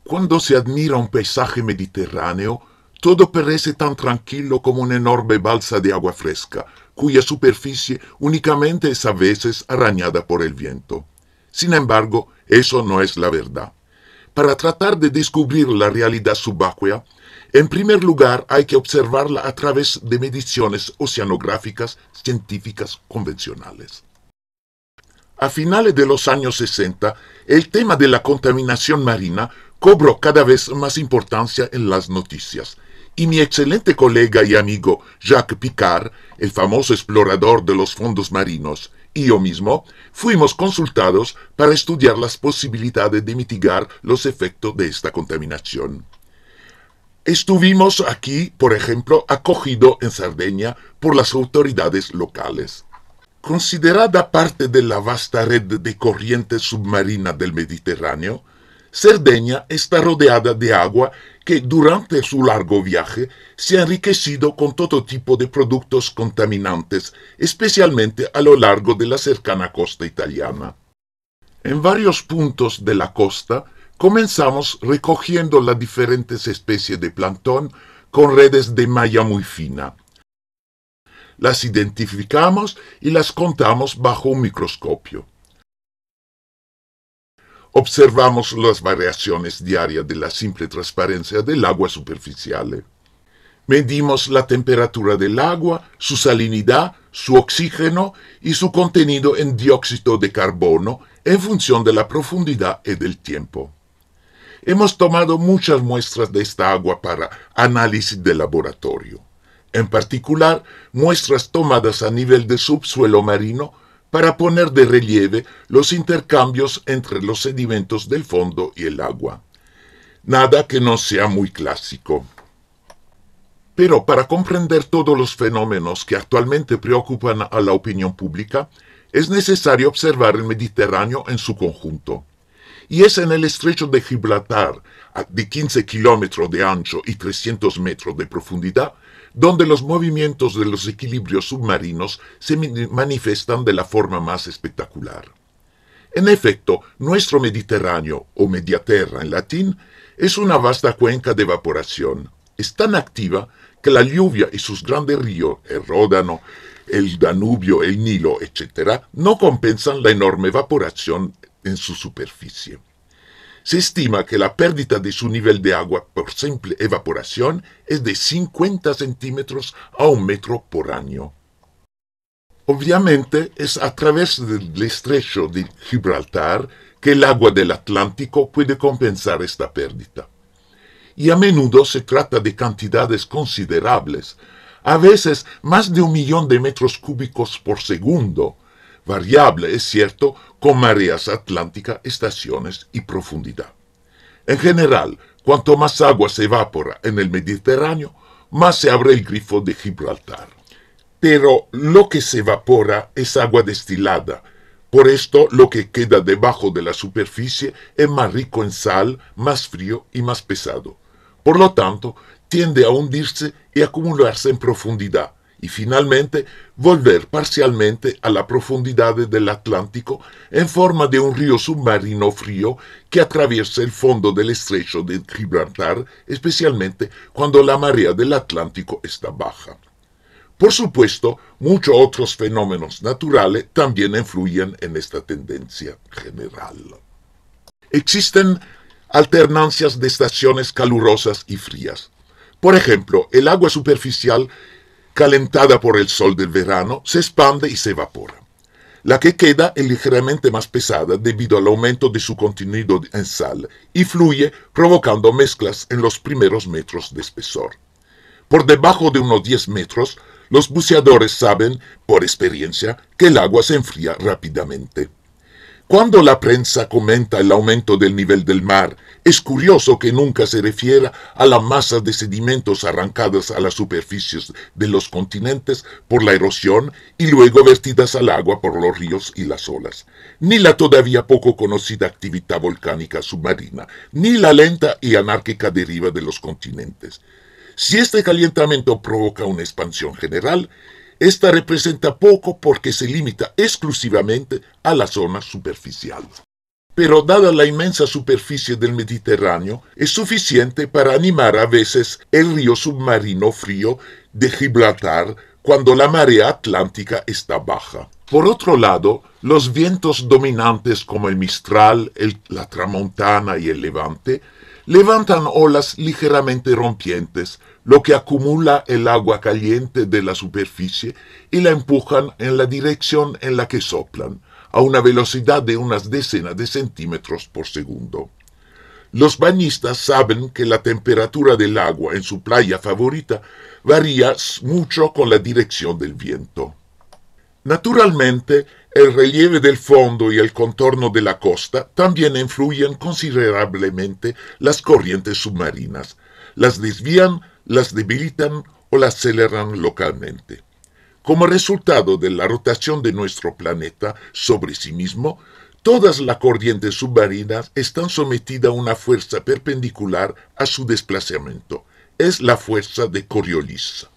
Cuando se admira un paisaje mediterráneo, todo parece tan tranquilo como una enorme balsa de agua fresca, cuya superficie únicamente es a veces arañada por el viento. Sin embargo, eso no es la verdad. Para tratar de descubrir la realidad subacuea, en primer lugar hay que observarla a través de mediciones oceanográficas científicas convencionales. A finales de los años 60, el tema de la contaminación marina cobró cada vez más importancia en las noticias, y mi excelente colega y amigo Jacques Picard, el famoso explorador de los fondos marinos, y yo mismo, fuimos consultados para estudiar las posibilidades de mitigar los efectos de esta contaminación. Estuvimos aquí, por ejemplo, acogidos en Cerdeña por las autoridades locales. Considerada parte de la vasta red de corrientes submarinas del Mediterráneo, Cerdeña está rodeada de agua que durante su largo viaje se ha enriquecido con todo tipo de productos contaminantes, especialmente a lo largo de la cercana costa italiana. En varios puntos de la costa comenzamos recogiendo las diferentes especies de plancton con redes de malla muy fina. Las identificamos y las contamos bajo un microscopio. Observamos las variaciones diarias de la simple transparencia del agua superficial. Medimos la temperatura del agua, su salinidad, su oxígeno y su contenido en dióxido de carbono en función de la profundidad y del tiempo. Hemos tomado muchas muestras de esta agua para análisis de laboratorio. En particular, muestras tomadas a nivel de subsuelo marino para poner de relieve los intercambios entre los sedimentos del fondo y el agua. Nada que no sea muy clásico. Pero para comprender todos los fenómenos que actualmente preocupan a la opinión pública, es necesario observar el Mediterráneo en su conjunto. Y es en el estrecho de Gibraltar, de 15 kilómetros de ancho y 300 metros de profundidad, donde los movimientos de los equilibrios submarinos se manifiestan de la forma más espectacular. En efecto, nuestro Mediterráneo, o Mediaterra en latín, es una vasta cuenca de evaporación. Es tan activa que la lluvia y sus grandes ríos, el Ródano, el Danubio, el Nilo, etc., no compensan la enorme evaporación en su superficie. Se estima que la pérdida de su nivel de agua por simple evaporación es de 50 centímetros a 1 metro por año. Obviamente es a través del estrecho de Gibraltar que el agua del Atlántico puede compensar esta pérdida. Y a menudo se trata de cantidades considerables, a veces más de 1 millón de metros cúbicos por segundo, variable, es cierto, con mareas atlánticas, estaciones y profundidad. En general, cuanto más agua se evapora en el Mediterráneo, más se abre el grifo de Gibraltar. Pero lo que se evapora es agua destilada. Por esto, lo que queda debajo de la superficie es más rico en sal, más frío y más pesado. Por lo tanto, tiende a hundirse y acumularse en profundidad, y finalmente volver parcialmente a la profundidad del Atlántico en forma de un río submarino frío que atraviesa el fondo del estrecho de Gibraltar, especialmente cuando la marea del Atlántico está baja. Por supuesto, muchos otros fenómenos naturales también influyen en esta tendencia general. Existen alternancias de estaciones calurosas y frías. Por ejemplo, el agua superficial calentada por el sol del verano, se expande y se evapora. La que queda es ligeramente más pesada debido al aumento de su contenido en sal y fluye provocando mezclas en los primeros metros de espesor. Por debajo de unos 10 metros, los buceadores saben, por experiencia, que el agua se enfría rápidamente. Cuando la prensa comenta el aumento del nivel del mar, es curioso que nunca se refiera a las masas de sedimentos arrancadas a las superficies de los continentes por la erosión y luego vertidas al agua por los ríos y las olas, ni la todavía poco conocida actividad volcánica submarina, ni la lenta y anárquica deriva de los continentes. Si este calentamiento provoca una expansión general, esta representa poco porque se limita exclusivamente a la zona superficial. pero dada la inmensa superficie del Mediterráneo, es suficiente para animar a veces el río submarino frío de Gibraltar cuando la marea atlántica está baja. Por otro lado, los vientos dominantes como el Mistral, la Tramontana y el Levante levantan olas ligeramente rompientes, lo que acumula el agua caliente de la superficie y la empujan en la dirección en la que soplan, a una velocidad de unas decenas de centímetros por segundo. Los bañistas saben que la temperatura del agua en su playa favorita varía mucho con la dirección del viento. Naturalmente, el relieve del fondo y el contorno de la costa también influyen considerablemente las corrientes submarinas, las desvían, las debilitan o las aceleran localmente. Como resultado de la rotación de nuestro planeta sobre sí mismo, todas las corrientes submarinas están sometidas a una fuerza perpendicular a su desplazamiento. Es la fuerza de Coriolis.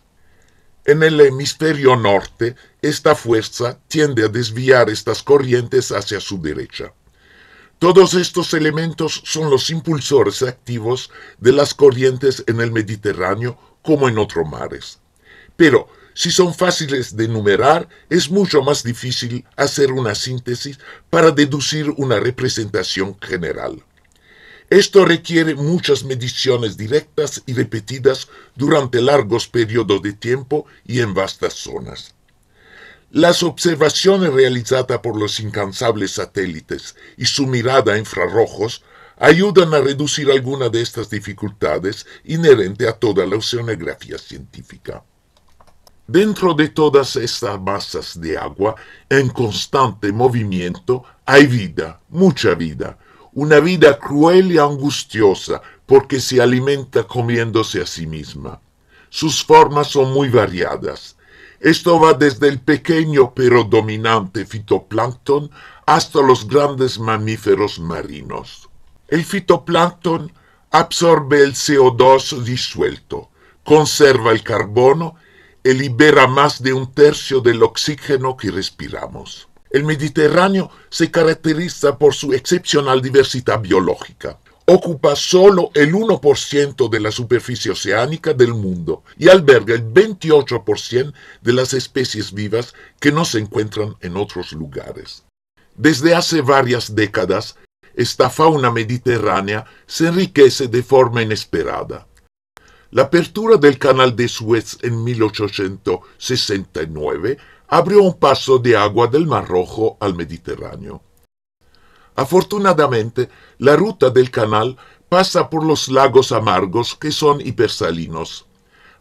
En el hemisferio norte, esta fuerza tiende a desviar estas corrientes hacia su derecha. Todos estos elementos son los impulsores activos de las corrientes en el Mediterráneo como en otros mares. Pero, si son fáciles de enumerar, es mucho más difícil hacer una síntesis para deducir una representación general. Esto requiere muchas mediciones directas y repetidas durante largos periodos de tiempo y en vastas zonas. Las observaciones realizadas por los incansables satélites y su mirada a infrarrojos ayudan a reducir algunas de estas dificultades inherentes a toda la oceanografía científica. Dentro de todas estas masas de agua en constante movimiento hay vida, mucha vida, una vida cruel y angustiosa porque se alimenta comiéndose a sí misma. Sus formas son muy variadas. Esto va desde el pequeño pero dominante fitoplancton hasta los grandes mamíferos marinos. El fitoplancton absorbe el CO2 disuelto, conserva el carbono y libera más de un tercio del oxígeno que respiramos. El Mediterráneo se caracteriza por su excepcional diversidad biológica. Ocupa solo el 1% de la superficie oceánica del mundo y alberga el 28% de las especies vivas que no se encuentran en otros lugares. Desde hace varias décadas, esta fauna mediterránea se enriquece de forma inesperada. La apertura del Canal de Suez en 1869 abrió un paso de agua del Mar Rojo al Mediterráneo. Afortunadamente, la ruta del canal pasa por los lagos amargos que son hipersalinos.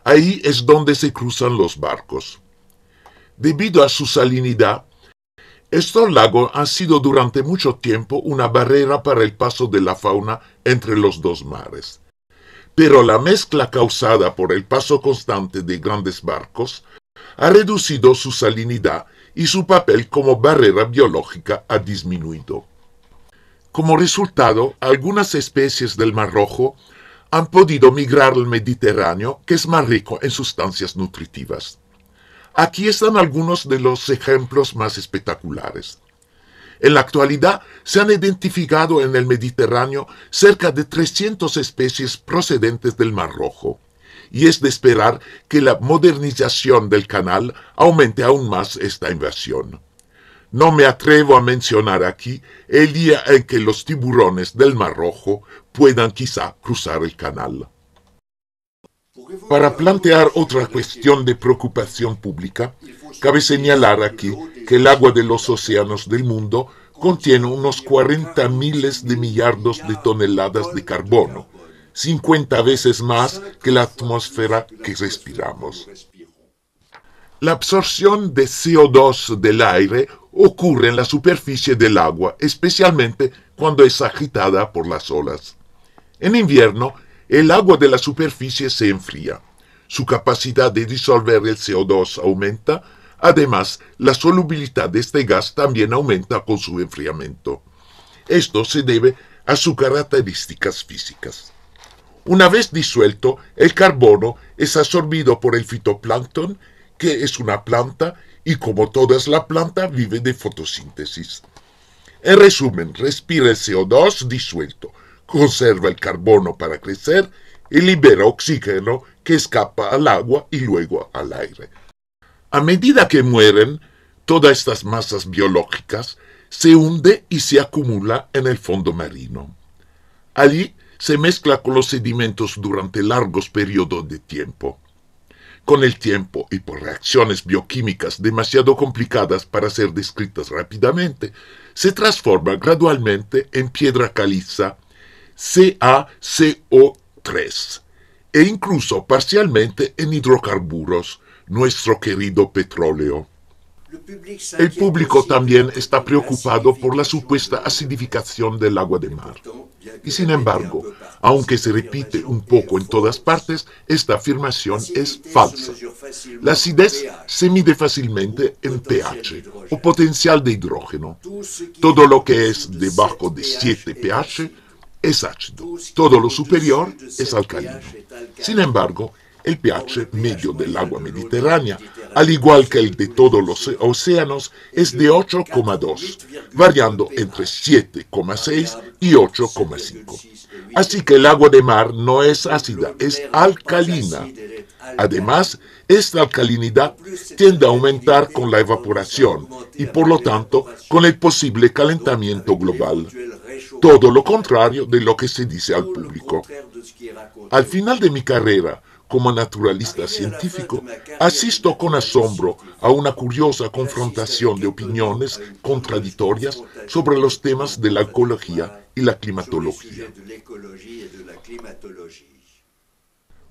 Ahí es donde se cruzan los barcos. Debido a su salinidad, estos lagos han sido durante mucho tiempo una barrera para el paso de la fauna entre los dos mares. Pero la mezcla causada por el paso constante de grandes barcos ha reducido su salinidad y su papel como barrera biológica ha disminuido. Como resultado, algunas especies del Mar Rojo han podido migrar al Mediterráneo, que es más rico en sustancias nutritivas. Aquí están algunos de los ejemplos más espectaculares. En la actualidad se han identificado en el Mediterráneo cerca de 300 especies procedentes del Mar Rojo, y es de esperar que la modernización del canal aumente aún más esta invasión. No me atrevo a mencionar aquí el día en que los tiburones del Mar Rojo puedan quizá cruzar el canal. Para plantear otra cuestión de preocupación pública, cabe señalar aquí que el agua de los océanos del mundo contiene unos 40 miles de millardos de toneladas de carbono, 50 veces más que la atmósfera que respiramos. La absorción de CO2 del aire ocurre en la superficie del agua, especialmente cuando es agitada por las olas. En invierno, el agua de la superficie se enfría. Su capacidad de disolver el CO2 aumenta. Además, la solubilidad de este gas también aumenta con su enfriamiento. Esto se debe a sus características físicas. Una vez disuelto, el carbono es absorbido por el fitoplancton, que es una planta y como todas las plantas vive de fotosíntesis. En resumen, respira el CO2 disuelto, conserva el carbono para crecer y libera oxígeno que escapa al agua y luego al aire. A medida que mueren, todas estas masas biológicas se hunde y se acumula en el fondo marino. Allí se mezcla con los sedimentos durante largos periodos de tiempo. Con el tiempo y por reacciones bioquímicas demasiado complicadas para ser descritas rápidamente, se transforma gradualmente en piedra caliza CaCO3 e incluso parcialmente en hidrocarburos, nuestro querido petróleo. El público también está preocupado por la supuesta acidificación del agua de mar. Y sin embargo, aunque se repite un poco en todas partes, esta afirmación es falsa. La acidez se mide fácilmente en pH, o potencial de hidrógeno. Todo lo que es debajo de 7 pH es ácido. Todo lo superior es alcalino. Sin embargo, el pH medio del agua mediterránea, al igual que el de todos los océanos, es de 8,2, variando entre 7,6 y 8,5. Así que el agua de mar no es ácida, es alcalina. Además, esta alcalinidad tiende a aumentar con la evaporación y por lo tanto con el posible calentamiento global. Todo lo contrario de lo que se dice al público. Al final de mi carrera, como naturalista científico, asisto con asombro a una curiosa confrontación de opiniones contradictorias sobre los temas de la ecología y la climatología.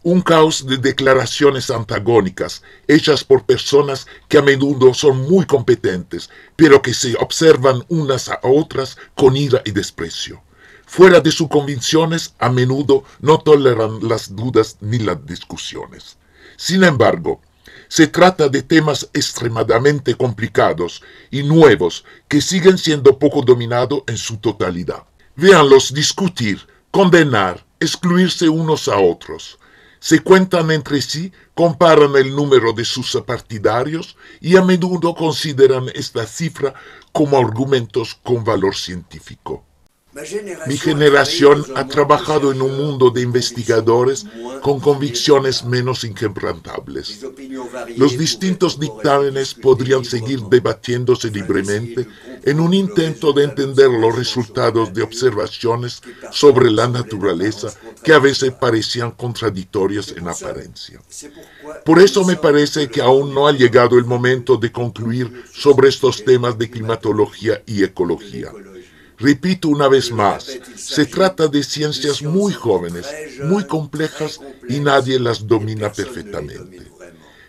Un caos de declaraciones antagónicas hechas por personas que a menudo son muy competentes, pero que se observan unas a otras con ira y desprecio. Fuera de sus convicciones, a menudo no toleran las dudas ni las discusiones. Sin embargo, se trata de temas extremadamente complicados y nuevos que siguen siendo poco dominados en su totalidad. Véanlos discutir, condenar, excluirse unos a otros. Se cuentan entre sí, comparan el número de sus partidarios y a menudo consideran esta cifra como argumentos con valor científico. Mi generación ha trabajado en un mundo de investigadores con convicciones menos inquebrantables. Los distintos dictámenes podrían seguir debatiéndose libremente en un intento de entender los resultados de observaciones sobre la naturaleza que a veces parecían contradictorias en apariencia. Por eso me parece que aún no ha llegado el momento de concluir sobre estos temas de climatología y ecología. Repito una vez más, se trata de ciencias muy jóvenes, muy complejas y nadie las domina perfectamente.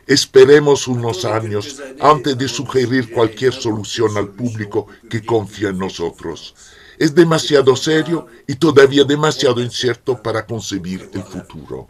Esperemos unos años antes de sugerir cualquier solución al público que confía en nosotros. Es demasiado serio y todavía demasiado incierto para concebir el futuro.